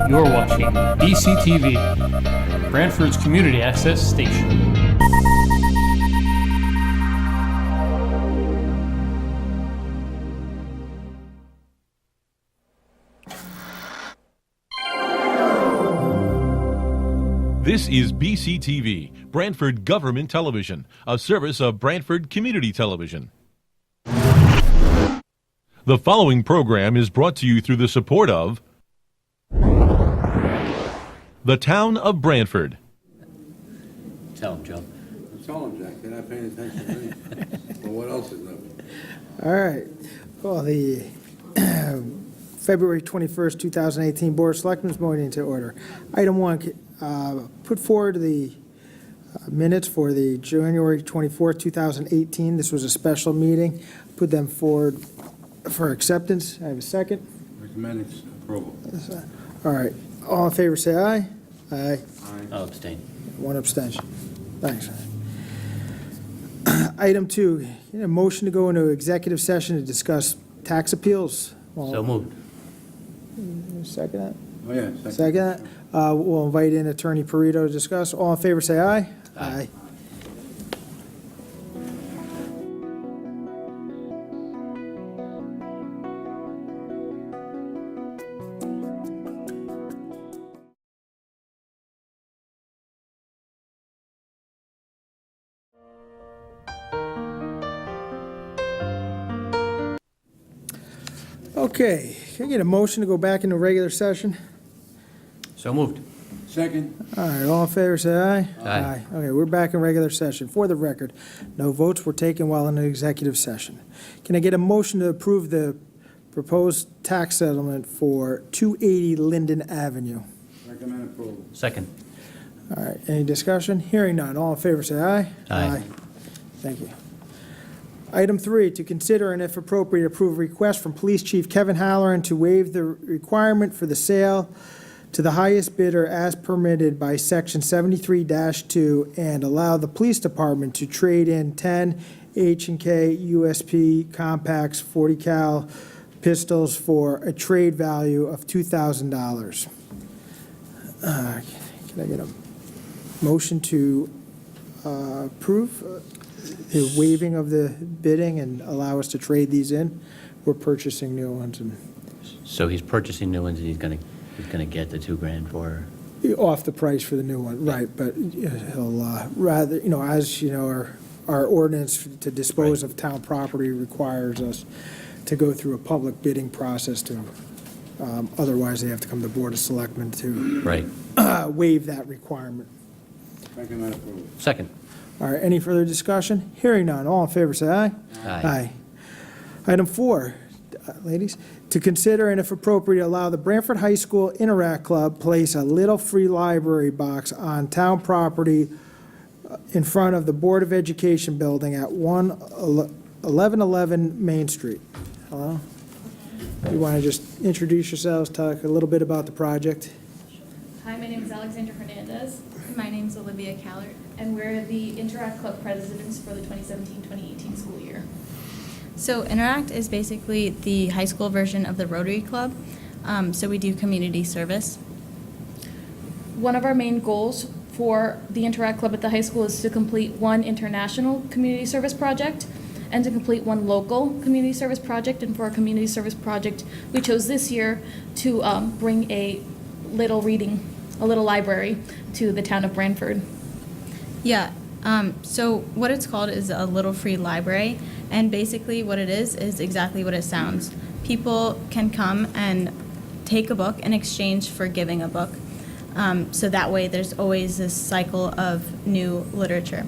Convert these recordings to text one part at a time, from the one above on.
You're watching BCTV, Branford's community access station. This is BCTV, Branford Government Television, a service of Branford Community Television. The following program is brought to you through the support of the Town of Branford. Tell him, Joe. Tell him, Jack. They're not paying attention to me. Well, what else is new? All right. Well, the February 21st, 2018 Board of Selectmen's meeting to order. Item 1, put forward the minutes for the January 24th, 2018. This was a special meeting. Put them forward for acceptance. I have a second. Recommend approval. All right. All in favor, say aye. Aye. I'll abstain. One abstention. Thanks. Item 2, a motion to go into executive session to discuss tax appeals. So moved. Second that? Oh, yeah. Second that? We'll invite in Attorney Perito to discuss. All in favor, say aye. Aye. Okay, can I get a motion to go back into regular session? So moved. Second. All right, all in favor, say aye. Aye. Okay, we're back in regular session. For the record, no votes were taken while in the executive session. Can I get a motion to approve the proposed tax settlement for 280 Linden Avenue? Recommend approval. Second. All right, any discussion? Hearing none, all in favor, say aye. Aye. Thank you. Item 3, to consider and if appropriate, approve a request from Police Chief Kevin Halloran to waive the requirement for the sale to the highest bidder as permitted by Section 73-2 and allow the police department to trade in 10 H&K USP compacts 40 cal pistols for a trade value of $2,000. Can I get a motion to approve the waiving of the bidding and allow us to trade these in? We're purchasing new ones and So he's purchasing new ones and he's gonna get the $2,000 for. off the price for the new one, right? But he'll rather, as you know, our ordinance to dispose of town property requires us to go through a public bidding process to. Otherwise, they have to come to the Board of Selectmen to Right. waive that requirement. Recommend approval. Second. All right, any further discussion? Hearing none, all in favor, say aye. Aye. Item 4, ladies, to consider and if appropriate, allow the Branford High School Interact Club place a little free library box on town property in front of the Board of Education building at 1111 Main Street. Hello? You want to just introduce yourselves, talk a little bit about the project? Hi, my name is Alexandra Hernandez. My name is Olivia Callert, and we're the Interact Club presidents for the 2017-2018 school year. So Interact is basically the high school version of the Rotary Club. So we do community service. One of our main goals for the Interact Club at the high school is to complete one international community service project and to complete one local community service project. And for our community service project, we chose this year to bring a little library to the town of Branford. Yeah. So what it's called is a little free library. And basically what it is exactly what it sounds. People can come and take a book in exchange for giving a book. So that way there's always this cycle of new literature.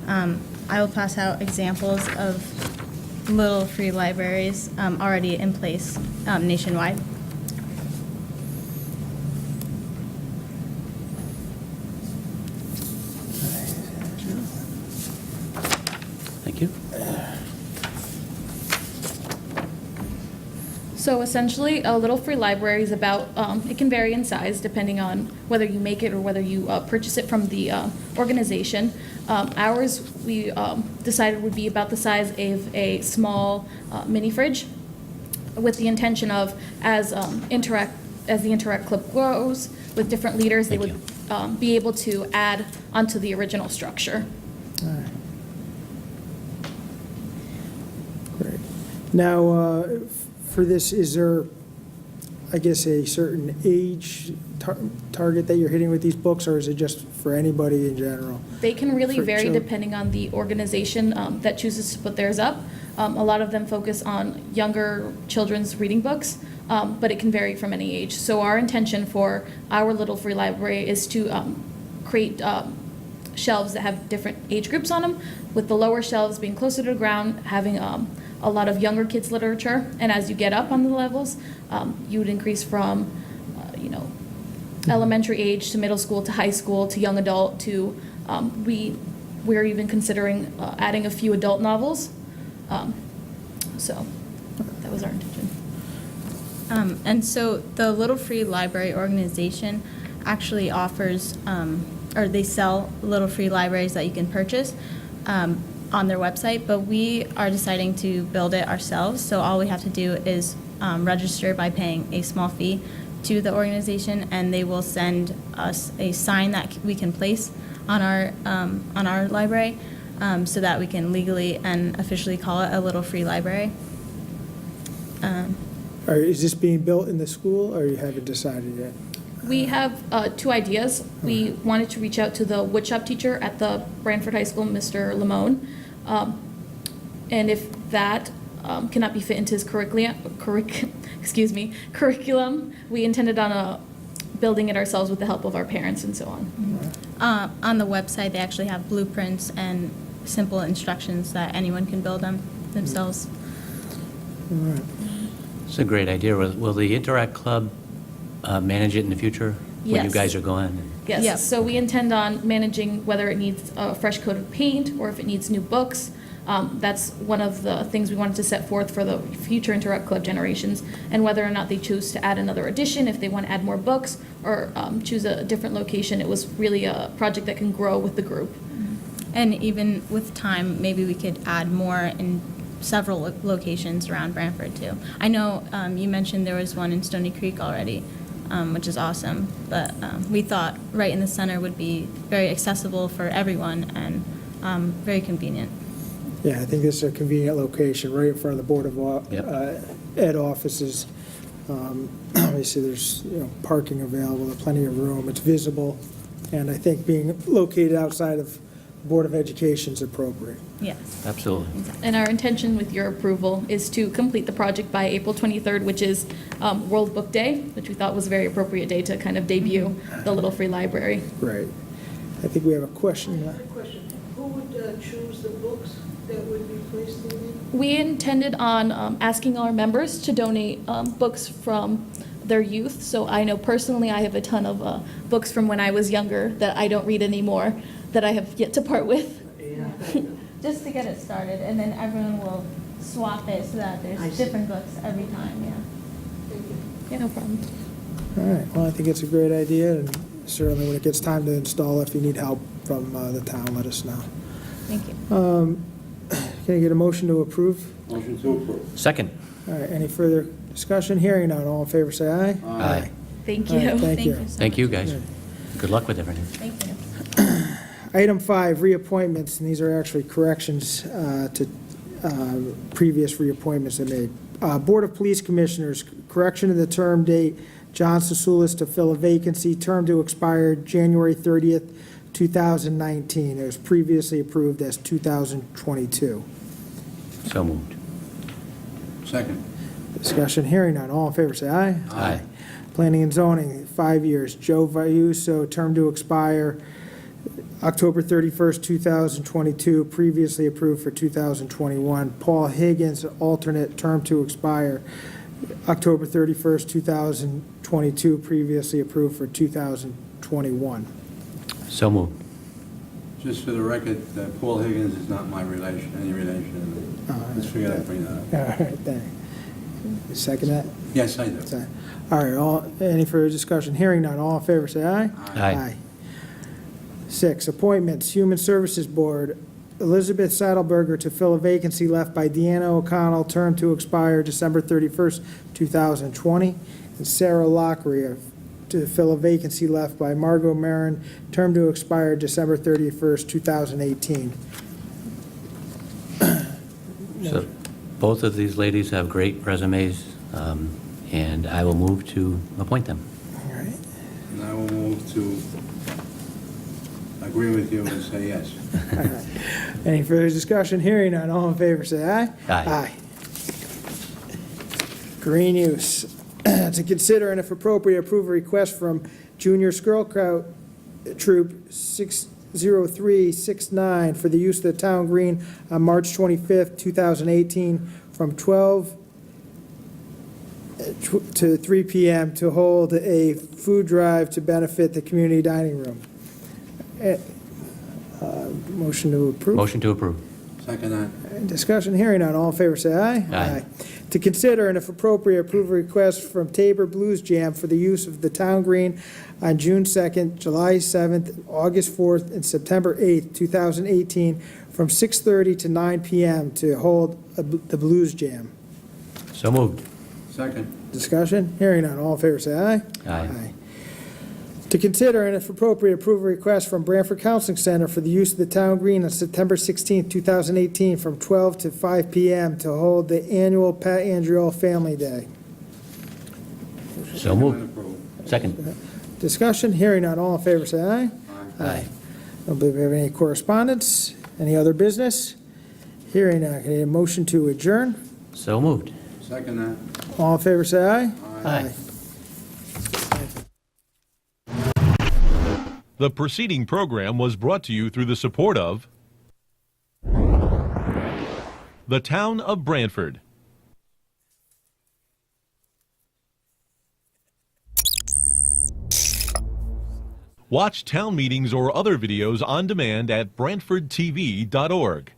I will pass out examples of little free libraries already in place nationwide. Thank you. So essentially, a little free library is about, it can vary in size depending on whether you make it or whether you purchase it from the organization. Ours, we decided would be about the size of a small mini fridge with the intention of, as Interact as the Interact Club grows with different leaders, they Thank would be able to add onto the original structure. All right. Great. Now, for this, is there, I guess, a certain age target that you're hitting with these books, or is it just for anybody in general? They can really For vary children. depending on the organization that chooses to put theirs up. A lot of them focus on younger children's reading books, but it can vary from any age. So our intention for our little free library is to create shelves that have different age groups on them, with the lower shelves being closer to the ground, having a lot of younger kids' literature. And as you get up on the levels, you would increase from, elementary age to middle school to high school to young adult to, we're even considering adding a few adult novels. So that was our intention. And so the Little Free Library organization actually offers, or they sell little free libraries that you can purchase on their website, but we are deciding to build it ourselves. So all we have to do is register by paying a small fee to the organization, and they will send us a sign that we can place on our library, so that we can legally and officially call it a little free library. Or is this being built in the school, or you haven't decided yet? We have two ideas. We wanted to reach out to the woodshop teacher at the Branford High School, Mr. Lamone. And if that cannot be fit into his curriculum, we intended on building it ourselves with the help of our parents and so on. On the website, they actually have blueprints and simple instructions that anyone can build them themselves. All right. It's a great idea. Will the Interact Club manage it in the future? When you Yes. guys are going? Yes, Yep. so we intend on managing whether it needs a fresh coat of paint or if it needs new books. That's one of the things we wanted to set forth for the future Interact Club generations, and whether or not they choose to add another edition, if they want to add more books, or choose a different location. It was really a project that can grow with the group. And even with time, maybe we could add more in several locations around Branford too. I know you mentioned there was one in Stony Creek already, which is awesome, but we thought right in the center would be very accessible for everyone and very convenient. Yeah, I think this is a convenient location, right in front of the Board of Ed offices. Obviously, there's parking available, there's plenty of room, it's visible, and I think being located outside of the Board of Education is appropriate. Yes. Absolutely. And our intention with your approval is to complete the project by April 23rd, which is World Book Day, which we thought was a very appropriate day to kind of debut the Little Free Library. Right. I think we have a question. Good question. Who would choose the books that would be placed in there? We intended on asking our members to donate books from their youth. So I know personally I have a ton of books from when I was younger that I don't read anymore, that I have yet to part with. Just to get it started, and then everyone will swap it so that there's different books every time, yeah. Yeah, no problem. All right, well, I think it's a great idea, and certainly when it gets time to install, if you need help from the town, let us know. Thank you. Can I get a motion to approve? Motion to approve. Second. All right, any further discussion? Hearing none, all in favor, say aye. Aye. Thank All right, you. thank you. so Thank you, much. guys. Good luck with everything. Thank you. Item 5, reappointments, and these are actually corrections to previous reappointments they made. Board of Police Commissioners, correction of the term date, John Sasulis to fill a vacancy, term to expire January 30th, 2019. It was previously approved as 2022. So moved. Second. Discussion, hearing none, all in favor, say aye. Aye. Planning and Zoning, 5 years, Joe Vayuso, term to expire October 31st, 2022, previously approved for 2021. Paul Higgins, alternate, term to expire October 31st, 2022, previously approved for 2021. So moved. Just for the record, Paul Higgins is not any relation. Let's figure that, bring that up. All right, thanks. You second that? Yes, I do. All right, any further discussion? Hearing none, all in favor, say aye. Aye. 6, appointments, Human Services Board, Elizabeth Saddleberger to fill a vacancy left by Deanna O'Connell, term to expire December 31st, 2020. and Sarah Lockery to fill a vacancy left by Margot Marin, term to expire December 31st, 2018. So both of these ladies have great resumes, and I will move to appoint them. All right. And I will move to agree with you and say yes. Any further discussion? Hearing none, all in favor, say aye. Aye. Green use. To consider and if appropriate, approve a request from Junior Squirrel Scout Troop 60369 for the use of the town green on March 25th, 2018, from 12 to 3 p.m. to hold a food drive to benefit the community dining room. Motion to approve. Motion to approve. Second that. Discussion, hearing none, all in favor, say aye. Aye. To consider and if appropriate, approve a request from Tabor Blues Jam for the use of the town green on June 2nd, July 7th, August 4th, and September 8th, 2018, from 6:30 to 9 p.m. to hold the Blues Jam. So moved. Second. Discussion, hearing none, all in favor, say aye. Aye. To consider and if appropriate, approve a request from Branford Counseling Center for the use of the town green on September 16th, 2018, from 12 to 5 p.m. to hold the annual Pat Andreol Family Day. So moved. Second. Discussion, hearing none, all in favor, say aye. Aye. I don't believe we have any correspondence. Any other business? Hearing none, can I get a motion to adjourn? So moved. Second that. All in favor, say aye. Aye. The preceding program was brought to you through the support of the Town of Branford. Watch town meetings or other videos on demand at BranfordTV.org.